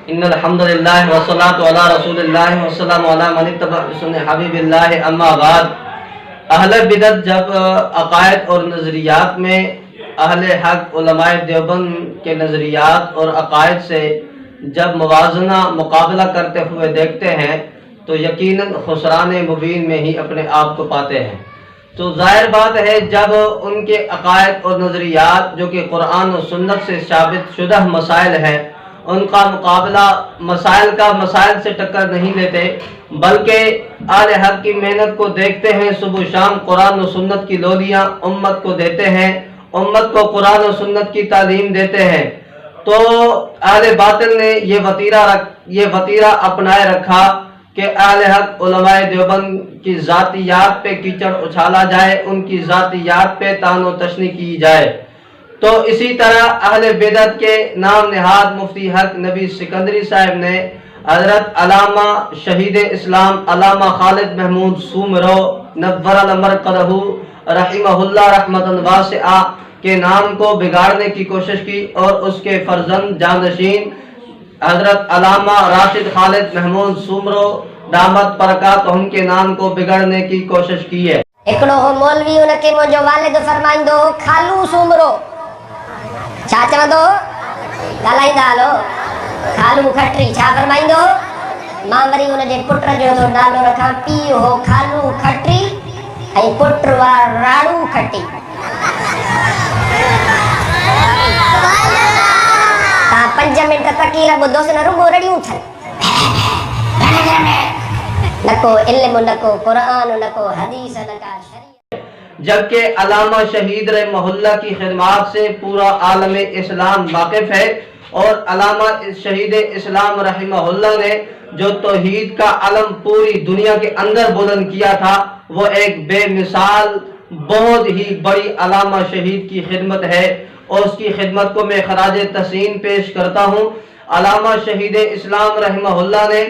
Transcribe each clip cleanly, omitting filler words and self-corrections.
ان الحمد للہ والصلاۃ علی رسول اللہ والسلام علی من اتبع سنت حبیب اللہ اما بعد۔ اہل بدعت جب عقائد اور نظریات میں اہل حق علماء دیوبند کے نظریات اور عقائد سے جب موازنہ مقابلہ کرتے ہوئے دیکھتے ہیں تو یقیناً خسران مبین میں ہی اپنے آپ کو پاتے ہیں۔ تو ظاہر بات ہے جب ان کے عقائد اور نظریات جو کہ قرآن و سنت سے ثابت شدہ مسائل ہیں ان کا مقابلہ مسائل سے ٹکر نہیں لیتے، بلکہ اہل حق کی محنت کو دیکھتے ہیں، صبح شام قرآن و سنت کی لولیاں امت کو دیتے ہیں، امت کو قرآن و سنت کی تعلیم دیتے ہیں، تو اہل باطل نے یہ وتیرہ اپنائے رکھا کہ اہل حق علماء دیوبند کی ذاتیات پہ کیچڑ اچھالا جائے، ان کی ذاتیات پہ طعن و تشنیع کی جائے۔ تو اسی طرح اہل بدعت کے نام نہاد مفتی حق نبی سکندری صاحب نے حضرت علامہ شہید اسلام علامہ خالد محمود سومرو نور مرقدہ رحمہ اللہ رحمۃ واسعہ کے نام کو بگاڑنے کی کوشش کی اور اس کے فرزند جانشین حضرت علامہ راشد خالد محمود سومرو دامت برکاتہم کے نام کو بگڑنے کی کوشش کی ہے۔ ایکڑو مولوی ان کے مجھو والد فرمائندو خالو سومرو چھا چوندو ڳالهائيندا هلو خالو کھٽري چھا فرمائندو ماں وری ان جي پٽ جو نالو رکھا پيءُ هو خالو کھٽري ۽ پٽ وا راڙو کٽي۔ تا 5 منٽ تقرير ٻڌو سن رڳو رڙيون ٿن، نڪو علم نڪو قرآن نڪو حدیث نڪا شریعت۔ جبکہ علامہ شہید رحمہ اللہ کی خدمات سے پورا عالم اسلام واقف ہے، اور علامہ شہید اسلام رحمہ اللہ نے جو توحید کا علم پوری دنیا کے اندر بلند کیا تھا وہ ایک بے مثال بہت ہی بڑی علامہ شہید کی خدمت ہے، اور اس کی خدمت کو میں خراج تحسین پیش کرتا ہوں۔ علامہ شہید اسلام رحمہ اللہ نے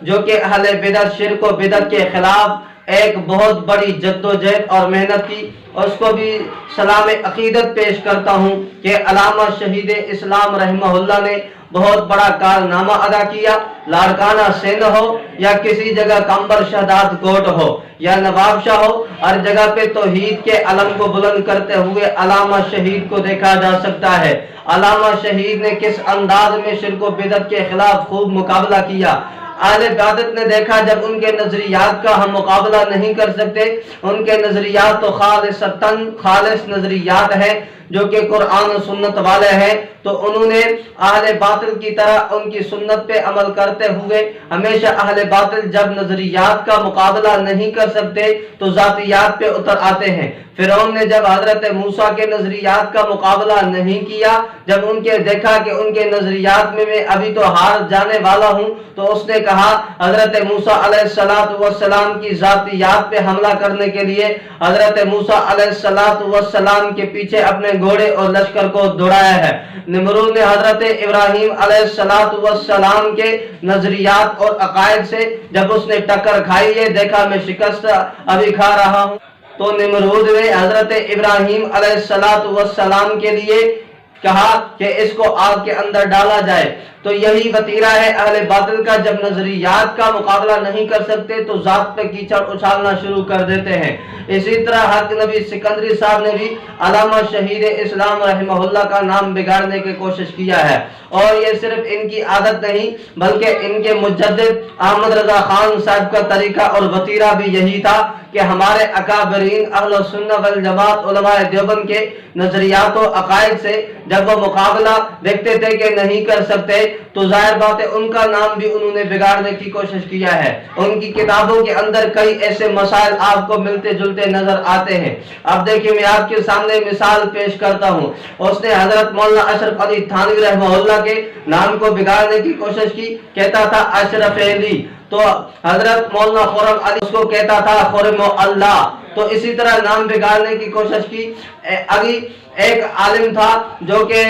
جو کہ اہل بدعت شرک و بدعت کے خلاف ایک بہت بڑی جد و جہد اور محنت کی، اور اس کو بھی سلام عقیدت پیش کرتا ہوں کہ علامہ شہید اسلام رحمہ اللہ نے بہت بڑا کارنامہ ادا کیا۔ لاڑکانہ سندھ ہو یا کسی جگہ کمبر شہداد کوٹ ہو یا نواب شاہ ہو، ہر جگہ پہ توحید کے علم کو بلند کرتے ہوئے علامہ شہید کو دیکھا جا سکتا ہے۔ علامہ شہید نے کس انداز میں شرک و بدعت کے خلاف خوب مقابلہ کیا۔ اہل بدعت نے دیکھا جب ان کے نظریات کا ہم مقابلہ نہیں کر سکتے، ان کے نظریات تو خالص نظریات ہیں جو کہ قرآن و سنت والے ہیں، تو انہوں نے اہل باطل کی طرح ان کی سنت پہ عمل کرتے ہوئے ہمیشہ اہل باطل جب نظریات کا مقابلہ نہیں کر سکتے تو ذاتیات پہ اتر آتے ہیں۔ فرعون نے جب حضرت موسیٰ کے نظریات کا مقابلہ نہیں کیا، جب ان کے دیکھا کہ ان کے نظریات میں ابھی تو ہار جانے والا ہوں، تو اس نے کہا حضرت موسیٰ علیہ السلام کی ذاتیات پہ حملہ کرنے کے لیے حضرت موسیٰ علیہ السلام کے پیچھے اپنے گھوڑے اور لشکر کو دوڑایا ہے۔ نمرود نے حضرت ابراہیم علیہ السلام کے نظریات اور عقائد سے جب اس نے ٹکر کھائی، یہ دیکھا میں شکست ابھی کھا رہا ہوں، تو نمرود نے حضرت ابراہیم علیہ السلام کے لیے کہا کہ اس کو آگ کے اندر ڈالا جائے۔ تو یہی وتیرہ ہے اہل باطل کا، جب نظریات کا مقابلہ نہیں کر سکتے تو ذات پہ کیچڑ اچھالنا شروع کر دیتے ہیں۔ اسی طرح حق نبی سکندری صاحب نے بھی علامہ شہید اسلام رحمہ اللہ کا نام بگاڑنے کی کوشش کیا ہے، اور یہ صرف ان کی عادت نہیں بلکہ ان کے مجدد احمد رضا خان صاحب کا طریقہ اور وتیرہ بھی یہی تھا کہ ہمارے اکابرین اہل سنت والجماعت علماء دیوبند کے نظریات و عقائد سے جب وہ مقابلہ دیکھتے تھے کہ نہیں کر سکتے تو ظاہر بات ہے ان کا نام بھی انہوں نے بگاڑنے کی کوشش کیا ہے۔ ان کی کتابوں کے اندر کئی ایسے مسائل آپ کو ملتے جلتے نظر آتے ہیں۔ اب دیکھیں میں آپ کے سامنے مثال پیش کرتا ہوں۔ اس نے حضرت مولانا اشرف علی تھانوی رحمہ اللہ کے نام کو بگاڑنے کی کوشش کی، کہتا تھا اشرف علی، تو حضرت مولانا خرم علی اس کو کہتا تھا خرم اللہ، تو اسی طرح نام بگاڑنے کی کوشش کی۔ ابھی ایک عالم تھا جو کہ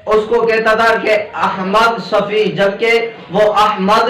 اس کو کہتا تھا کہ احمد صفی، جبکہ وہ احمد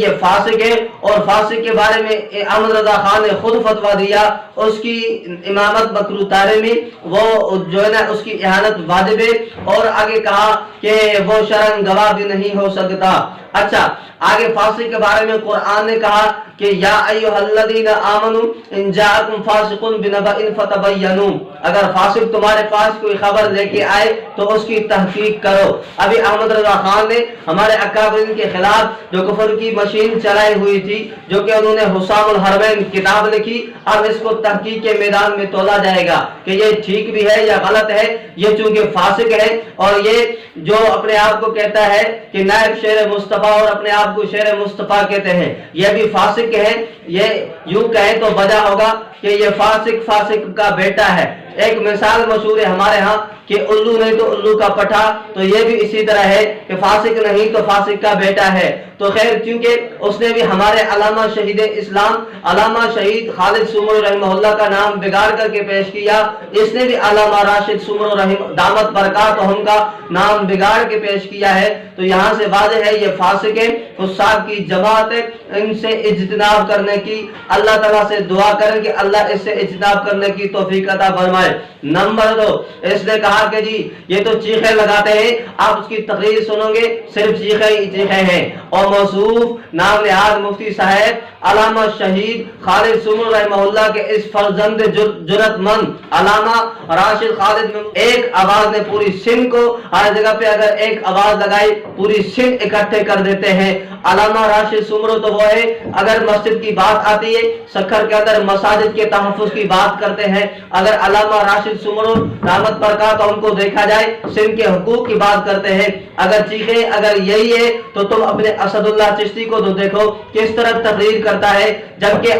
یہ فاسق ہے، اور فاسق کے بارے میں احمد رضا خان نے خود فتویٰ دیا، اس کی امامت مکروہ تحریمی، وہ جو ہے نا اس کی احانت واجب ہے، اور آگے کہا کہ وہ شرعاً گواہ بھی نہیں ہو سکتا۔ اچھا، آگے فاسق کے بارے میں قرآن نے کہا کہ یا ایھا الذین آمنوا ان جاءکم فاسق بنبأ فتبینوا، اگر فاسق تمہارے پاس کوئی خبر لے کے آئے تو اس کی تحقیق کرو۔ ابھی احمد رضا خان نے ہمارے اکابرین کے خلاف جو کفر کی مشین چلائی ہوئی تھی، جو کہ انہوں نے حسام الحرمین کتاب لکھی، اب اس کو تحقیق کے میدان میں تولا جائے گا کہ یہ ٹھیک بھی ہے یا غلط ہے۔ یہ چونکہ فاسق ہے، اور یہ جو اپنے آپ کو کہتا ہے کہ نائب شیر مصطفیٰ اور اپنے آپ کو شیر مصطفیٰ کہتے ہیں، یہ بھی فاسق ہے۔ یہ یوں کہیں تو بجا ہوگا کہ یہ فاسق کا بیٹا ہے۔ ایک مثال مشہور ہے ہمارے ہاں کہ الو نہیں تو الو کا پٹھا، تو یہ بھی اسی طرح ہے کہ فاسق نہیں تو فاسق کا بیٹا ہے۔ تو خیر، کیونکہ اس نے بھی ہمارے علامہ شہید اسلام علامہ شہید خالد سومرو رحمہ اللہ کا نام بگاڑ کر کے پیش کیا، اس نے بھی علامہ راشد سومرو دامت برکاتہم کا نام بگاڑ کے پیش کیا ہے، تو یہاں سے واضح ہے یہ فاسق ہے۔ فساق کی جماعت ہے، ان سے اجتناب کرنے کی اللہ تعالیٰ سے دعا کریں کہ اللہ اس سے اجتناب کرنے کی توفیق عطا فرمائے۔ نمبر 2، اس نے کہا کہ جی یہ تو چیخیں لگاتے ہیں، آپ اس کی تقریر سنو گے صرف چیخیں ہیں، اور موصوف نام نہاد مفتی صاحب علامہ شہید خالد سومرو رحمہ اللہ کے اس فرزند جرأت مند علامہ راشد خالد میں ایک آواز نے پوری سندھ کو، ہر جگہ پہ اگر ایک آواز لگائی پوری سندھ اکٹھے کر دیتے ہیں۔ علامہ راشد سومرو تو وہ ہے، اگر مسجد کی بات آتی ہے سکھر کے اندر مساجد کے تحفظ کی بات کرتے ہیں، اگر علامہ راشد سومرو دامت برکاتہم کو دیکھا جائے سندھ کے حقوق کی بات کرتے ہیں۔ اگر چیخیں اگر یہی ہے تو تم اپنے اسد اللہ چشتی کو تو دیکھو کس طرح تقریر کرتا ہے، جبکہ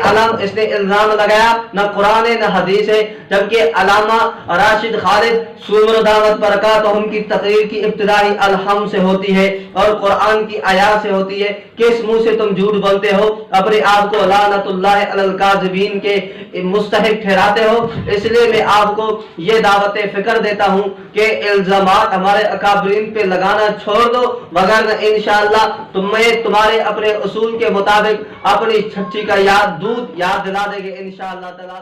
اس نے الزام لگایا نہ قرآن ہے نہ حدیث ہے، جبکہ علامہ راشد خالد سومرو دامت برکاتہم کی تقریر کی ابتدائی الحمد سے ہوتی ہے اور قرآن کی آیات سے ہوتی ہے۔ کس منہ سے تم جھوٹ بولتے ہو، اپنے آپ کو لعنت اللہ علی الکاذبین کے مستحق ٹھہراتے ہو؟ اس لیے میں آپ کو یہ دعوت فکر دیتا ہوں کہ الزامات ہمارے اکابرین پہ لگانا چھوڑ دو، وگرنہ انشاءاللہ تمہارے اپنے اصول کے مطابق اپنی چھٹی کا دودھ یاد دلا دیں گے انشاءاللہ تعالی۔